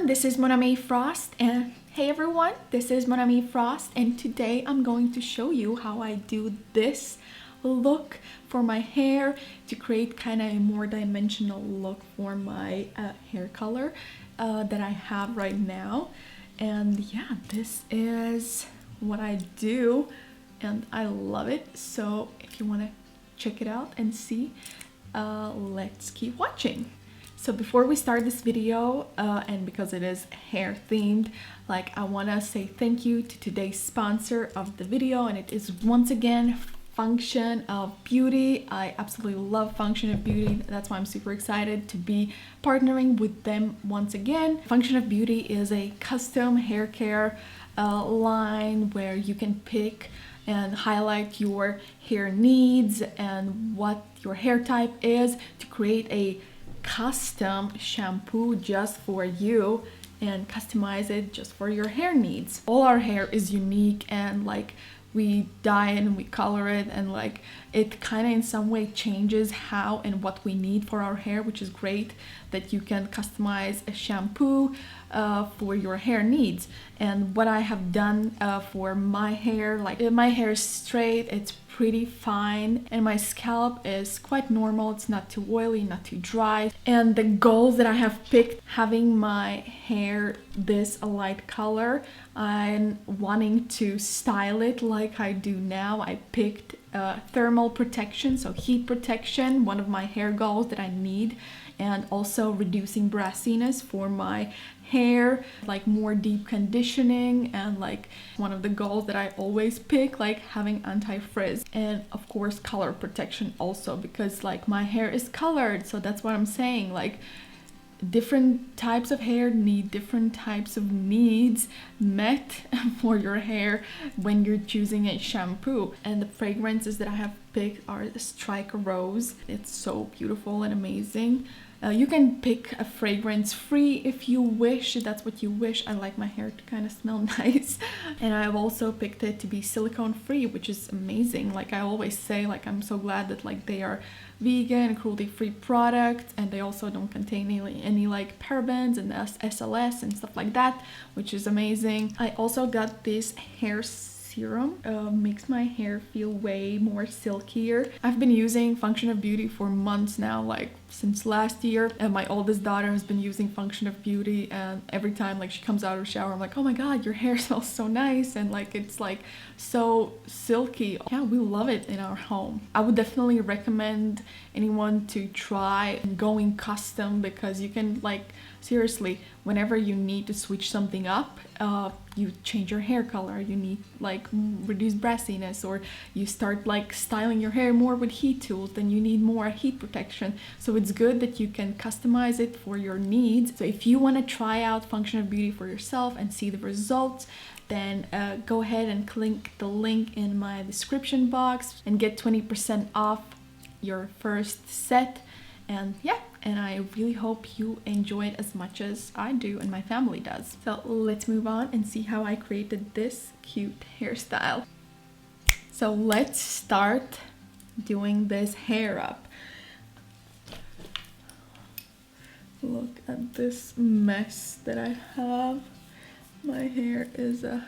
this is Monami Frost, and hey everyone, this is Monami Frost, and today I'm going to show you how I do this look for my hair to create kind of a more dimensional look for my hair color that I have right now. And yeah, this is what I do and I love it. So if you want to check it out and see, let's keep watching. So before we start this video, and because it is hair themed, like I want to say thank you to today's sponsor of the video, and it is once again Function of Beauty. I absolutely love Function of Beauty. That's why I'm super excited to be partnering with them once again. Function of Beauty is a custom hair care line where you can pick and highlight your hair needs and what your hair type is to create a custom shampoo just for you and customize it just for your hair needs. All our hair is unique, and like we dye it and we color it, and like it kind of in some way changes how and what we need for our hair, which is great that you can customize a shampoo for your hair needs. And what I have done for my hair, like my hair is straight, it's pretty fine, and my scalp is quite normal. It's not too oily, not too dry. And the goals that I have picked, having my hair this light color and wanting to style it like I do now, I picked thermal protection, so heat protection, one of my hair goals that I need, and also reducing brassiness for my hair, like more deep conditioning, and like one of the goals that I always pick, like having anti-frizz, and of course color protection also, because like my hair is colored. So that's what I'm saying, like different types of hair need different types of needs met for your hair when you're choosing a shampoo. And the fragrances that I have picked are the Strike Rose. It's so beautiful and amazing. You can pick a fragrance free if you wish, that's what you wish. I like my hair to kind of smell nice. And I've also picked it to be silicone free, which is amazing. Like I always say, like I'm so glad that like they are vegan, cruelty free products, and they also don't contain any like parabens and SLS and stuff like that, which is amazing. I also got this hair serum, makes my hair feel way more silkier. I've been using Function of Beauty for months now, like since last year, and my oldest daughter has been using Function of Beauty, and every time like she comes out of the shower, I'm like, oh my god, your hair smells so nice, and like it's like so silky. Yeah, we love it in our home. I would definitely recommend anyone to try going custom, because you can like seriously, whenever you need to switch something up, you change your hair color, you need like reduce brassiness, or you start like styling your hair more with heat tools, then you need more heat protection. So it's good that you can customize it for your needs. So if you want to try out Function of Beauty for yourself and see the results, then go ahead and click the link in my description box and get 20% off your first set. And yeah, and I really hope you enjoy it as much as I do and my family does. So let's move on and see how I created this cute hairstyle. So let's start doing this hair up. Look at this mess that I have. My hair is a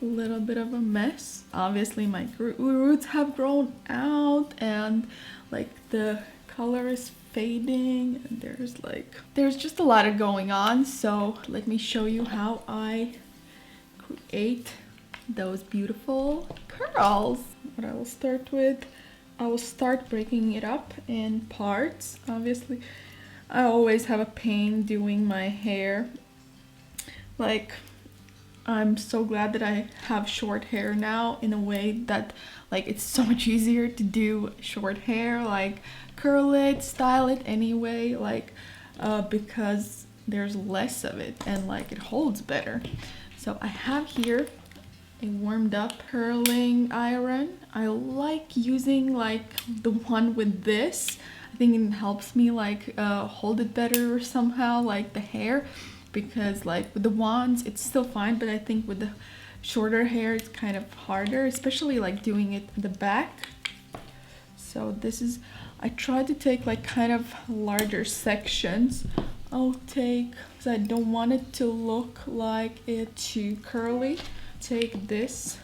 little bit of a mess. Obviously my roots have grown out, and like the color is fading, and there's just a lot of going on. So let me show you how I create those beautiful curls. What I will start with, I will start breaking it up in parts. Obviously I always have a pain doing my hair. Like I'm so glad that I have short hair now, in a way that like it's so much easier to do short hair, like curl it, style it anyway, like because there's less of it and like it holds better. So I have here a warmed up curling iron. I like using like the one with this. I think it helps me like hold it better somehow, like the hair, because like with the wands it's still fine, but I think with the shorter hair it's kind of harder, especially like doing it in the back. So this is, I try to take like kind of larger sections I'll take, because I don't want it to look like it's too curly, take this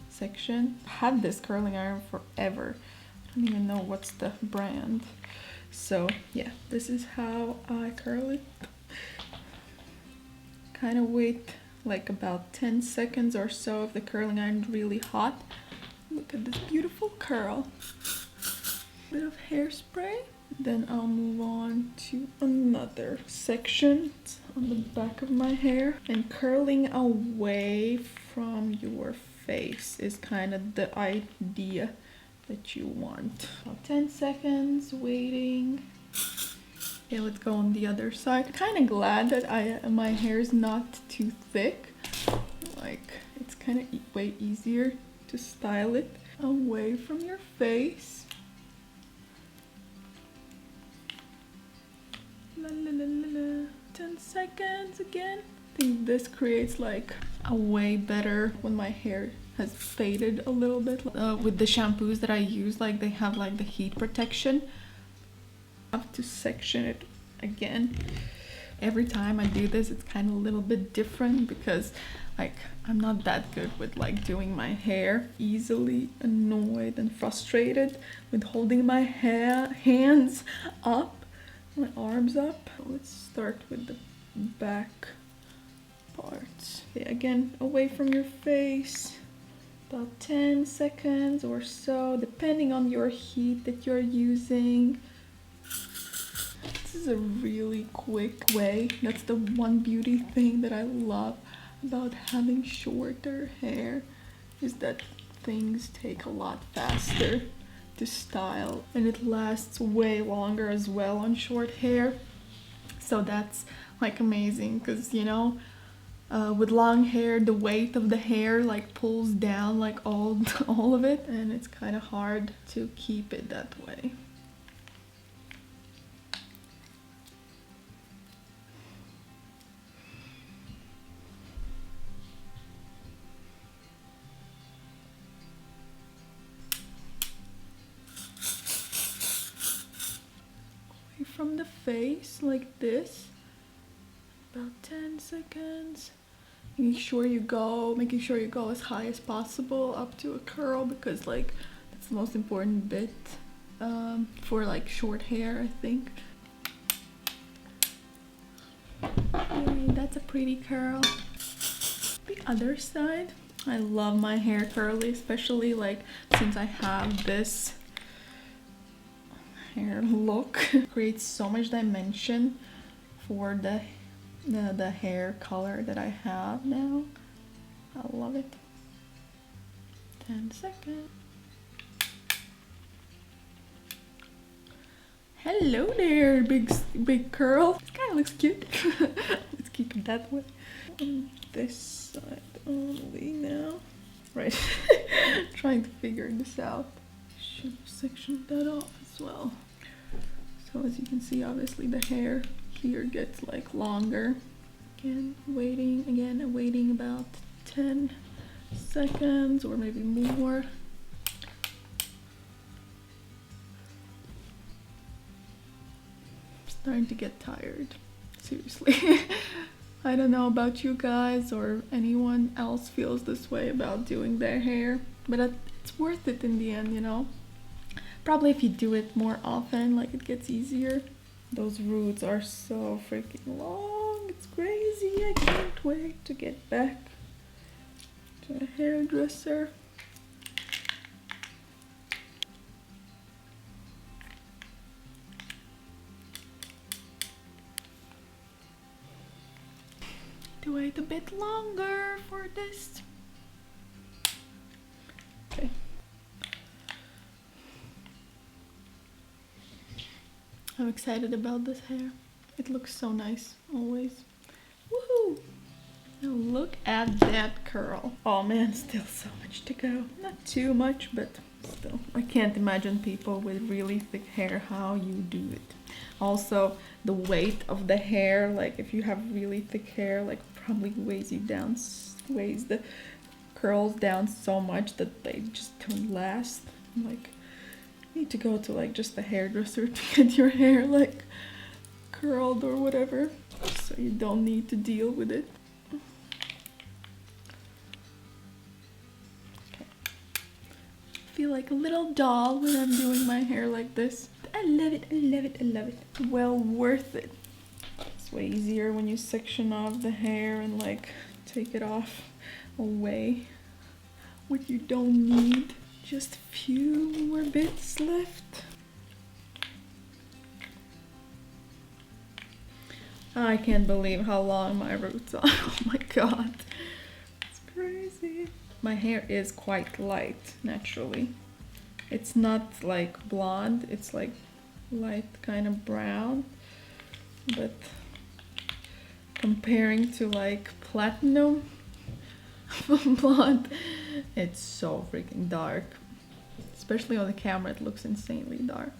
section. I had this curling iron forever. I don't even know what's the brand. So yeah, this is how I curl it. Kind of wait like about 10 seconds or so if the curling iron is really hot. Look at this beautiful curl. Bit of hairspray. Then I'll move on to another section on the back of my hair. And curling away from your face is kind of the idea that you want. About 10 seconds waiting. Okay, let's go on the other side. Kind of glad that my hair is not too thick. Like, it's kind of way easier to style it away from your face. La, la, la, la, la. 10 seconds again. I think this creates like a way better when my hair has faded a little bit. With the shampoos that I use, like they have like the heat protection. I have to section it again. Every time I do this, it's kind of a little bit different because like I'm not that good with like doing my hair. Easily annoyed and frustrated with holding my hands up, my arms up. Let's start with the back parts. Okay, again, away from your face. About 10 seconds or so, depending on your heat that you're using. This is a really quick way. That's the one beauty thing that I love about having shorter hair, is that things take a lot faster to style and it lasts way longer as well on short hair. So that's like amazing because, you know, with long hair, the weight of the hair like pulls down like all of it, and it's kind of hard to keep it that way. Away from the face like this. About 10 seconds. Making sure you go as high as possible up to a curl, because like that's the most important bit for like short hair, I think. Yay, that's a pretty curl. The other side. I love my hair curly, especially like since I have this hair look. It creates so much dimension for the hair color that I have now. I love it. 10 seconds. Hello there, big curl. This kind of looks cute. Let's keep it that way. On this side only now. Right. Trying to figure this out. Should section that off as well. So as you can see, obviously the hair here gets like longer. Again, waiting about 10 seconds or maybe more. Starting to get tired, seriously. I don't know about you guys or anyone else feels this way about doing their hair, but it's worth it in the end, you know. Probably if you do it more often, like it gets easier. Those roots are so freaking long. It's crazy. I can't wait to get back to a hairdresser. To wait a bit longer for this. Okay. I'm excited about this hair. It looks so nice, always. Woohoo! Now look at that curl. Oh man, still so much to go. Not too much, but still. I can't imagine people with really thick hair, how you do it. Also, the weight of the hair, like if you have really thick hair, like probably weighs the curls down so much that they just don't last. Like, you need to go to like just a hairdresser to get your hair like curled or whatever, so you don't need to deal with it. Okay. Feel like a little doll when I'm doing my hair like this. I love it, I love it, I love it. Well worth it. It's way easier when you section off the hair and like take it off away what you don't need. Just a few more bits left. I can't believe how long my roots are. Oh my god, it's crazy. My hair is quite light naturally. It's not like blonde, it's like light kind of brown, but comparing to like platinum blonde, it's so freaking dark. Especially on the camera, it looks insanely dark.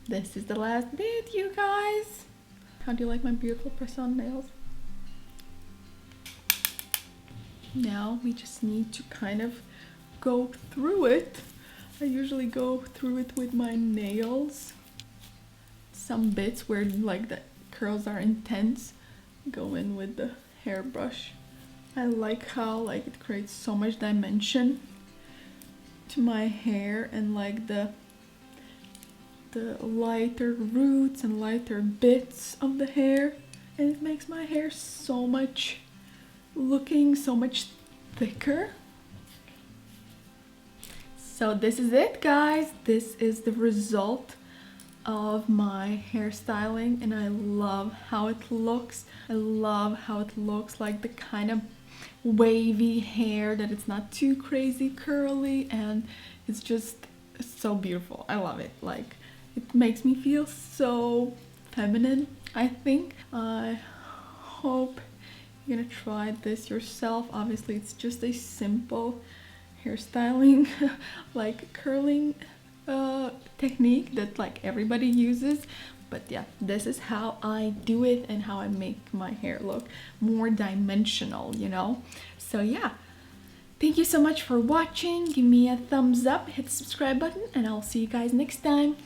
This is the last bit, you guys. How do you like my beautiful press-on nails? Now we just need to kind of go through it. I usually go through it with my nails. Some bits where like the curls are intense, go in with the hairbrush. I like how like it creates so much dimension to my hair, and like the lighter roots and lighter bits of the hair, and it makes my hair so much looking so much thicker. So this is it, guys. This is the result of my hairstyling, and I love how it looks. I love how it looks like the kind of wavy hair that it's not too crazy curly, and it's just so beautiful. I love it. Like, it makes me feel so feminine, I think. I hope you're gonna try this yourself. Obviously it's just a simple hairstyling like curling technique that like everybody uses, but yeah, this is how I do it and how I make my hair look more dimensional, you know. So yeah, thank you so much for watching. Give me a thumbs up, hit the subscribe button, and I'll see you guys next time.